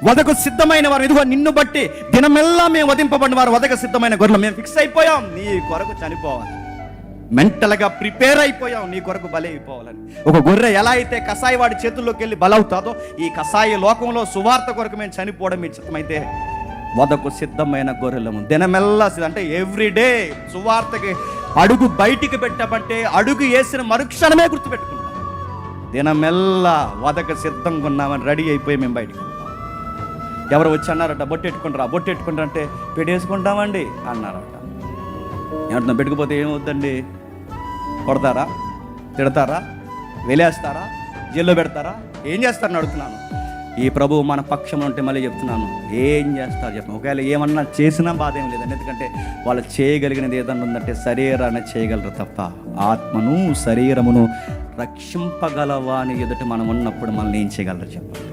వధకు సిద్ధమైన వారు, ఇదిగో నిన్ను బట్టి దినమెల్లా మేము వధింపబడిన వారు, వధకు సిద్ధమైన గొర్రెలు. మేము ఫిక్స్ అయిపోయాం నీ కొరకు చనిపోవాలి, మెంటల్గా ప్రిపేర్ అయిపోయాం నీ కొరకు బలి అయిపోవాలని. ఒక గొర్రె ఎలా అయితే కసాయి వాడి చేతుల్లోకి వెళ్ళి బలవుతాదో, ఈ కసాయి లోకంలో సువార్త కొరకు మేము చనిపోవడం మీ చిత్తమైతే వధకు సిద్ధమైన గొర్రెలము. దినమెల్లా అంటే ఎవ్రీడే సువార్తకి అడుగు బయటికి పెట్టబట్టే అడుగు వేసిన మరుక్షణమే గుర్తుపెట్టుకుంటాం. దినమెల్లా వధకు సిద్ధంగా ఉన్నామని రెడీ అయిపోయి మేము బయటికి వెళ్తాం. ఎవరు వచ్చి అన్నారట, బొట్టెట్టుకుంటారా అంటే పెట్టేసుకుంటామండి అన్నారట. ఎవరితో పెట్టుకుపోతే ఏమవుద్దండి? కొడతారా, తిడతారా, వెలేస్తారా, జైల్లో పెడతారా, ఏం చేస్తారని అడుగుతున్నాను. ఈ ప్రభువు మన పక్షం ఉంటే మళ్ళీ చెప్తున్నాను, ఏం చేస్తారు చెప్పండి. ఒకవేళ ఏమన్నా చేసినా బాధ ఏం లేదండి, ఎందుకంటే వాళ్ళు చేయగలిగినది ఏదన్నా ఉందంటే శరీరాన్ని చేయగలరు తప్ప ఆత్మను శరీరమును రక్షింపగలవా అని ఎదుట మనం ఉన్నప్పుడు మనల్ని ఏం చేయగలరు చెప్పండి.